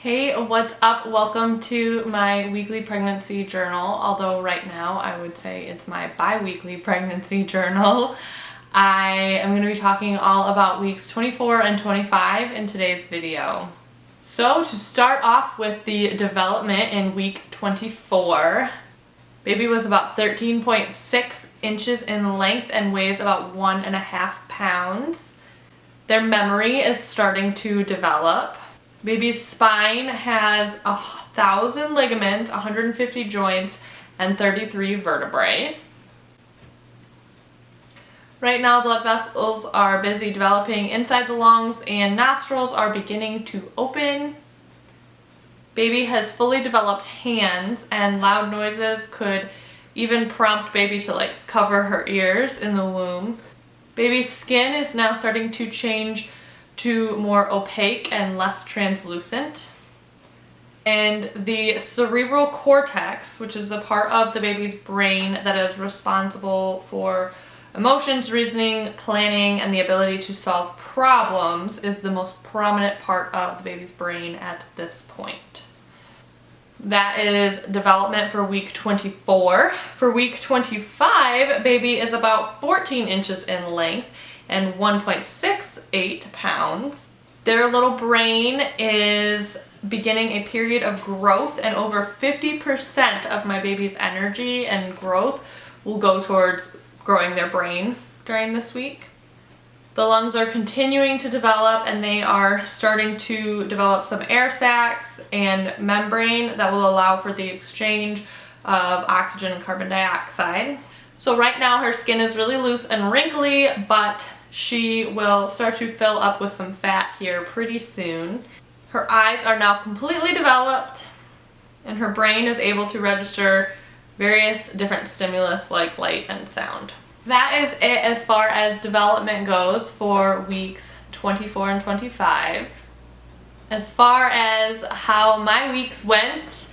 Hey, what's up? Welcome to my weekly pregnancy journal, although right now I would say it's my bi-weekly pregnancy journal. I am going to be talking all about weeks 24 and 25 in today's video. So to start off with the development in week 24, baby was about 13.6 inches in length and weighs about 1.5 pounds. Their memory is starting to develop. Baby's spine has 1,000 ligaments, 150 joints, and 33 vertebrae. Right now, blood vessels are busy developing inside the lungs and nostrils are beginning to open. Baby has fully developed hands, and loud noises could even prompt baby to cover her ears in the womb. Baby's skin is now starting to change to more opaque and less translucent. And the cerebral cortex, which is the part of the baby's brain that is responsible for emotions, reasoning, planning, and the ability to solve problems, is the most prominent part of the baby's brain at this point. That is development for week 24. For week 25, baby is about 14 inches in length and 1.68 pounds. Their little brain is beginning a period of growth, and over 50% of my baby's energy and growth will go towards growing their brain during this week. The lungs are continuing to develop, and they are starting to develop some air sacs and membrane that will allow for the exchange of oxygen and carbon dioxide. So right now her skin is really loose and wrinkly, but she will start to fill up with some fat here pretty soon. Her eyes are now completely developed, and her brain is able to register various different stimulus like light and sound. That is it as far as development goes for weeks 24 and 25. As far as how my weeks went,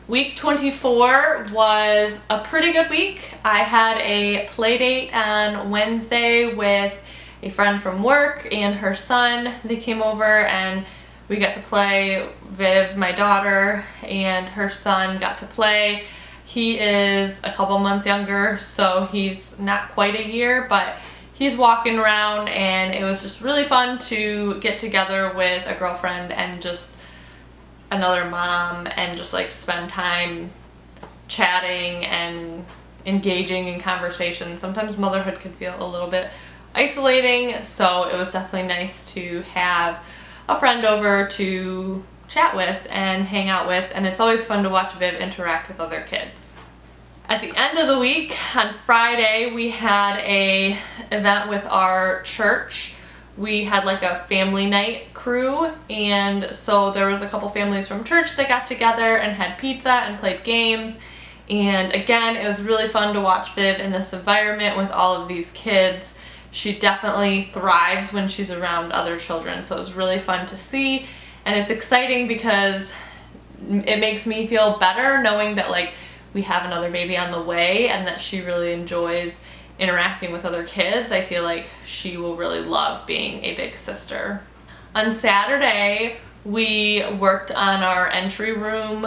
week 24 was a pretty good week. I had a play date on Wednesday with a friend from work and her son. They came over and we got to play. Viv, my daughter, and her son got to play. He is a couple months younger, so he's not quite a year, but he's walking around, and it was just really fun to get together with a girlfriend and just another mom and just spend time chatting and engaging in conversation. Sometimes motherhood can feel a little bit isolating, so it was definitely nice to have a friend over to chat with and hang out with, and it's always fun to watch Viv interact with other kids. At the end of the week, on Friday, we had a event with our church. We had a family night crew, and so there was a couple families from church that got together and had pizza and played games. And again, it was really fun to watch Viv in this environment with all of these kids. She definitely thrives when she's around other children, so it was really fun to see. And it's exciting because it makes me feel better knowing that we have another baby on the way and that she really enjoys interacting with other kids. I feel like she will really love being a big sister. On Saturday, we worked on our entry room.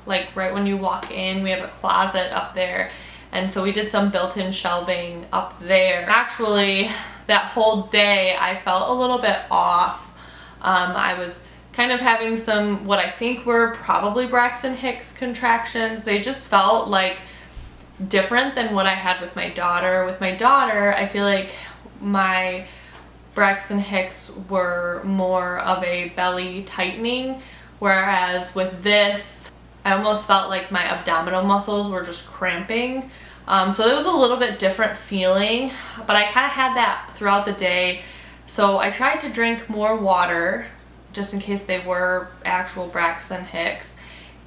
Right when you walk in, we have a closet up there. And so we did some built-in shelving up there. Actually, that whole day I felt a little bit off. I was kind of having some what I think were probably Braxton Hicks contractions. They just felt different than what I had with my daughter. With my daughter, I feel like my Braxton Hicks were more of a belly tightening, whereas with this, I almost felt like my abdominal muscles were just cramping. So it was a little bit different feeling, but I kind of had that throughout the day. So I tried to drink more water just in case they were actual Braxton Hicks.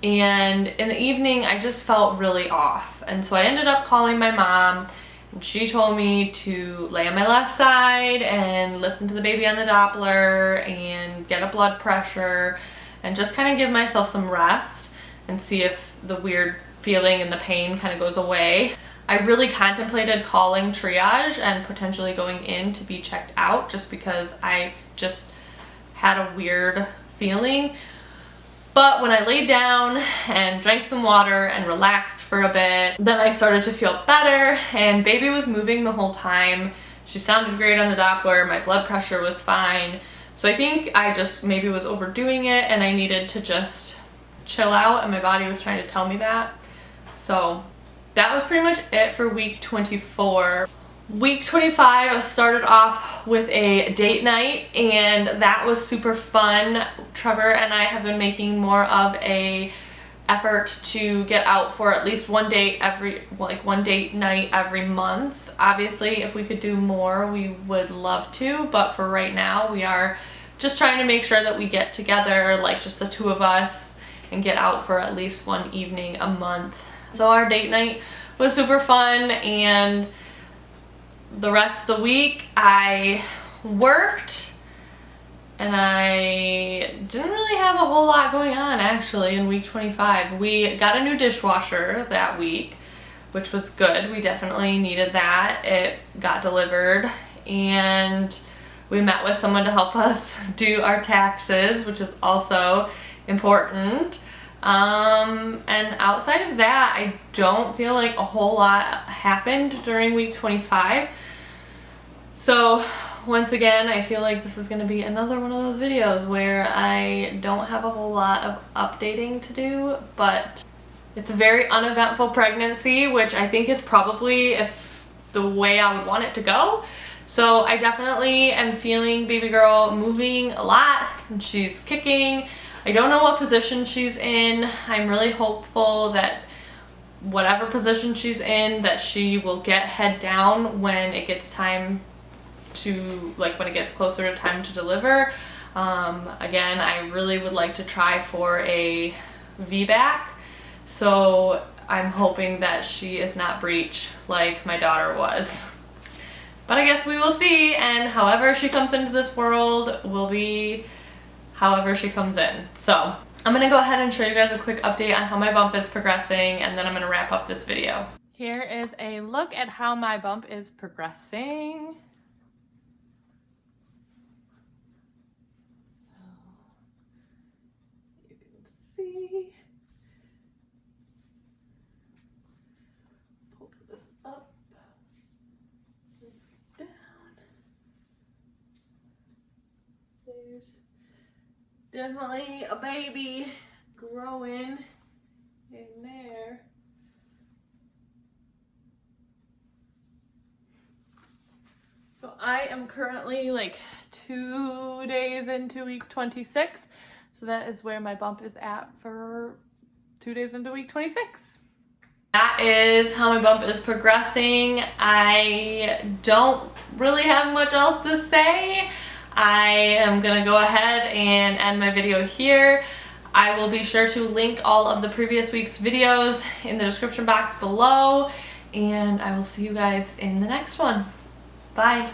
And in the evening, I just felt really off. And so I ended up calling my mom, and she told me to lay on my left side and listen to the baby on the Doppler and get a blood pressure and just kind of give myself some rest and see if the weird feeling and the pain kind of goes away. I really contemplated calling triage and potentially going in to be checked out just because I've just had a weird feeling. But when I laid down and drank some water and relaxed for a bit, then I started to feel better, and baby was moving the whole time. She sounded great on the Doppler, my blood pressure was fine. So I think I just maybe was overdoing it and I needed to just chill out, and my body was trying to tell me that. So that was pretty much it for week 24. Week 25 started off with a date night, and that was super fun. Trevor and I have been making more of a effort to get out for at least one date night every month. Obviously, if we could do more, we would love to, but for right now, we are just trying to make sure that we get together, like just the two of us, and get out for at least one evening a month. So our date night was super fun, and the rest of the week I worked, and I didn't really have a whole lot going on actually in week 25. We got a new dishwasher that week, which was good. We definitely needed that. It got delivered, and we met with someone to help us do our taxes, which is also important. And outside of that, I don't feel like a whole lot happened during week 25. So once again, I feel like this is going to be another one of those videos where I don't have a whole lot of updating to do, but it's a very uneventful pregnancy, which I think is probably the way I would want it to go. So I definitely am feeling baby girl moving a lot, and she's kicking. I don't know what position she's in. I'm really hopeful that whatever position she's in, that she will get head down when it gets time to, like when it gets closer to time to deliver. Again, I really would like to try for a VBAC, so I'm hoping that she is not breech like my daughter was. But I guess we will see, and however she comes into this world will be however she comes in. So I'm gonna go ahead and show you guys a quick update on how my bump is progressing, and then I'm gonna wrap up this video. Here is a look at how my bump is progressing. You can see. Pull this up, this down. There's definitely a baby growing in there. So I am currently like 2 days into week 26. So that is where my bump is at for 2 days into week 26. That is how my bump is progressing. I don't really have much else to say. I am gonna go ahead and end my video here. I will be sure to link all of the previous week's videos in the description box below, and I will see you guys in the next one. Bye.